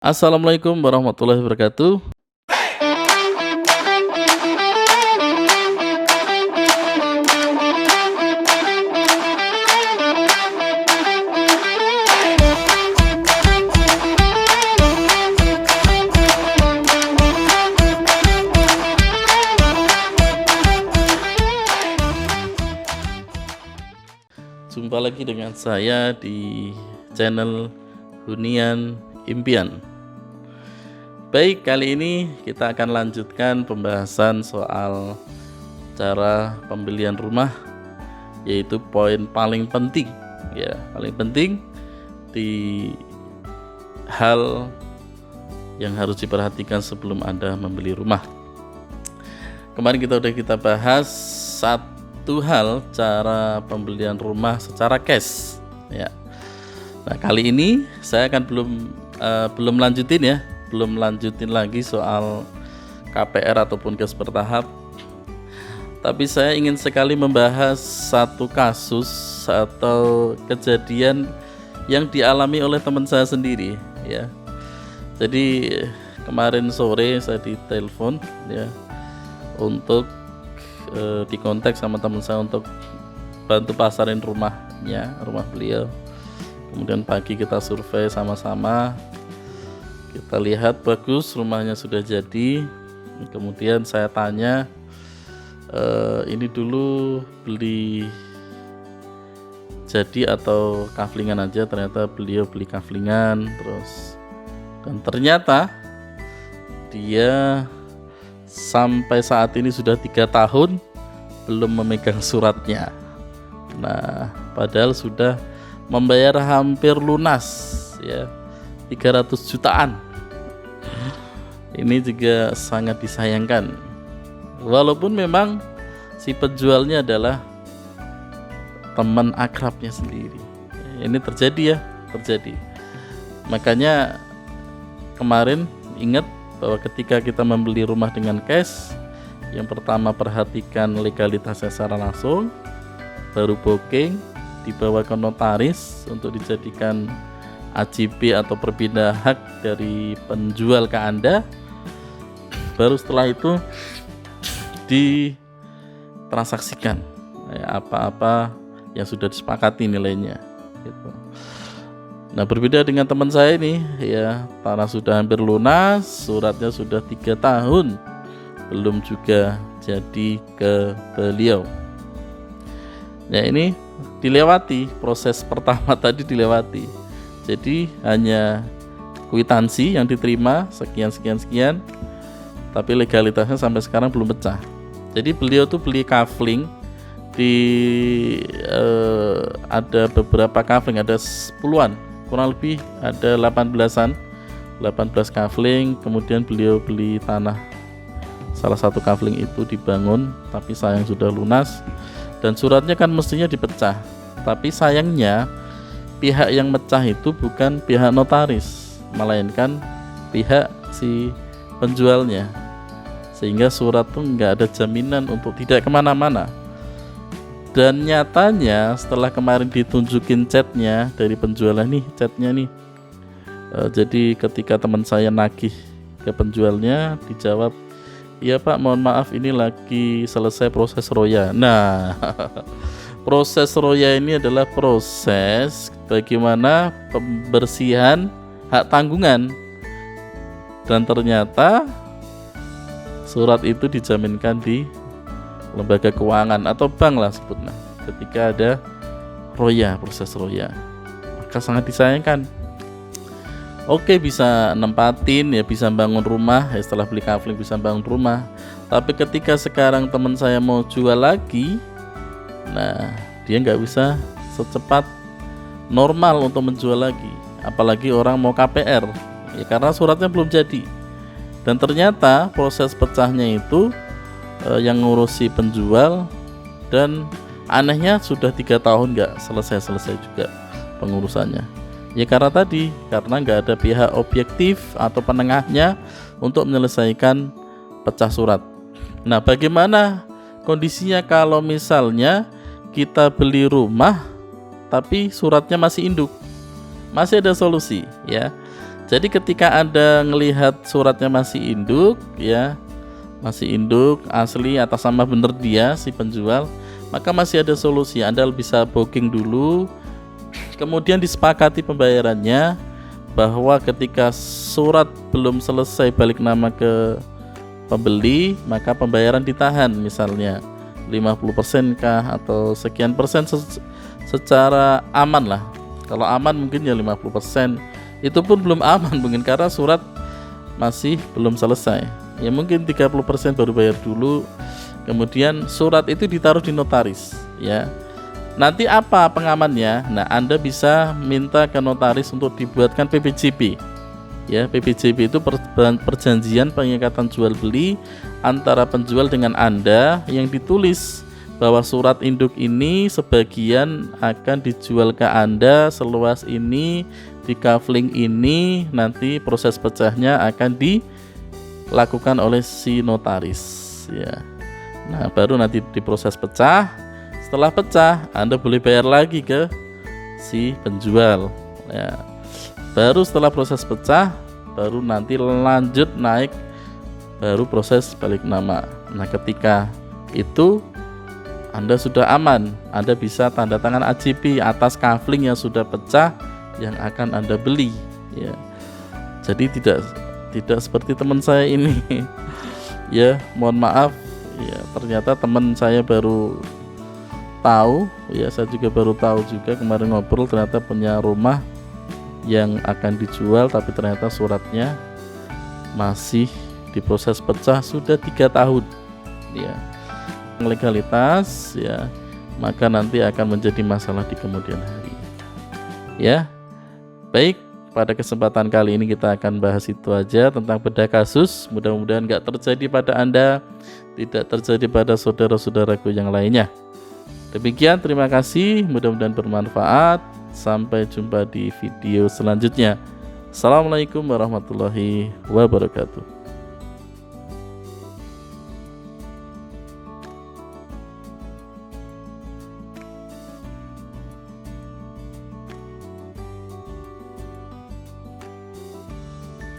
Assalamualaikum warahmatullahi wabarakatuh. Jumpa lagi dengan saya di channel Hunian Impian. Baik, kali ini kita akan lanjutkan pembahasan soal cara pembelian rumah, yaitu poin paling penting paling penting di hal yang harus diperhatikan sebelum Anda membeli rumah. Kemarin kita bahas satu hal, cara pembelian rumah secara cash ya. Nah, kali ini saya akan belum lanjutin lagi soal KPR ataupun cash bertahap. Tapi saya ingin sekali membahas satu kasus atau kejadian yang dialami oleh teman saya sendiri ya. Jadi kemarin sore saya ditelepon ya untuk dikontak sama teman saya untuk bantu pasarin rumah beliau. Kemudian pagi kita survei sama-sama, kita lihat bagus, rumahnya sudah jadi. Kemudian saya tanya, ini dulu beli jadi atau kaflingan aja? Ternyata beliau beli kaflingan terus, dan ternyata dia sampai saat ini sudah 3 tahun belum memegang suratnya. Nah, padahal sudah membayar hampir lunas ya, 300 jutaan. Ini juga sangat disayangkan. Walaupun memang si penjualnya adalah teman akrabnya sendiri. Ini terjadi. Makanya kemarin ingat bahwa ketika kita membeli rumah dengan cash, yang pertama perhatikan legalitasnya secara langsung, baru booking, dibawa ke notaris untuk dijadikan AJB atau perpindah hak dari penjual ke Anda. Baru setelah itu ditransaksikan apa-apa yang sudah disepakati nilainya gitu. Nah, berbeda dengan teman saya ini ya, tanah sudah hampir lunas, suratnya sudah 3 tahun belum juga jadi ke beliau. Nah, ini dilewati, proses pertama tadi dilewati. Jadi hanya kwitansi yang diterima sekian, tapi legalitasnya sampai sekarang belum pecah. Jadi beliau tuh beli kafling ada beberapa kafling, ada 10-an, kurang lebih ada 18 kafling. Kemudian beliau beli tanah, salah satu kafling itu dibangun, tapi sayang sudah lunas. Dan suratnya kan mestinya dipecah, tapi sayangnya pihak yang mecah itu bukan pihak notaris, melainkan pihak si penjualnya, sehingga surat tuh nggak ada jaminan untuk tidak kemana-mana. Dan nyatanya setelah kemarin ditunjukin chatnya dari penjualnya nih, jadi ketika teman saya nagih ke penjualnya, dijawab, "Iya Pak, mohon maaf ini lagi selesai proses roya." Nah, proses roya ini adalah proses bagaimana pembersihan hak tanggungan. Dan ternyata surat itu dijaminkan di lembaga keuangan atau bank lah sebutnya, ketika ada proses roya. Maka sangat disayangkan. Oke, bisa nempatin ya, bisa bangun rumah ya, setelah beli kafling bisa bangun rumah. Tapi ketika sekarang teman saya mau jual lagi, nah dia nggak bisa secepat normal untuk menjual lagi. Apalagi orang mau KPR ya, karena suratnya belum jadi. Dan ternyata proses pecahnya itu yang ngurusi penjual, dan anehnya sudah 3 tahun nggak selesai juga pengurusannya. Ya karena nggak ada pihak objektif atau penengahnya untuk menyelesaikan pecah surat. Nah, bagaimana kondisinya kalau misalnya kita beli rumah tapi suratnya masih induk? Masih ada solusi ya. Jadi ketika Anda ngelihat suratnya masih induk ya, masih induk asli atas nama benar dia si penjual, maka masih ada solusi. Anda bisa booking dulu, kemudian disepakati pembayarannya, bahwa ketika surat belum selesai balik nama ke pembeli, maka pembayaran ditahan, misalnya 50% kah atau sekian persen secara aman lah. Kalau aman mungkin ya 50%, itu pun belum aman mungkin karena surat masih belum selesai. Ya mungkin 30% baru bayar dulu, kemudian surat itu ditaruh di notaris ya. Nanti apa pengamannya? Nah, Anda bisa minta ke notaris untuk dibuatkan PPJP. Ya, PPJP itu perjanjian pengikatan jual beli antara penjual dengan Anda, yang ditulis bahwa surat induk ini sebagian akan dijual ke Anda seluas ini, di kafling ini, nanti proses pecahnya akan dilakukan oleh si notaris ya. Nah, baru nanti diproses pecah. Setelah pecah, Anda boleh bayar lagi ke si penjual ya. Baru setelah proses pecah, baru nanti lanjut naik, baru proses balik nama. Nah, ketika itu Anda sudah aman, Anda bisa tanda tangan AJP atas kafling yang sudah pecah yang akan Anda beli ya. Jadi tidak seperti teman saya ini ya, mohon maaf ya, ternyata teman saya baru tahu ya, saya juga baru tahu juga kemarin ngobrol, ternyata punya rumah yang akan dijual tapi ternyata suratnya masih diproses pecah sudah 3 tahun ya. Legalitas ya, maka nanti akan menjadi masalah di kemudian hari ya. Baik, pada kesempatan kali ini kita akan bahas itu aja tentang bedah kasus. Mudah-mudahan gak terjadi pada Anda, tidak terjadi pada saudara-saudaraku yang lainnya. Demikian, terima kasih, mudah-mudahan bermanfaat. Sampai jumpa di video selanjutnya. Assalamualaikum warahmatullahi wabarakatuh.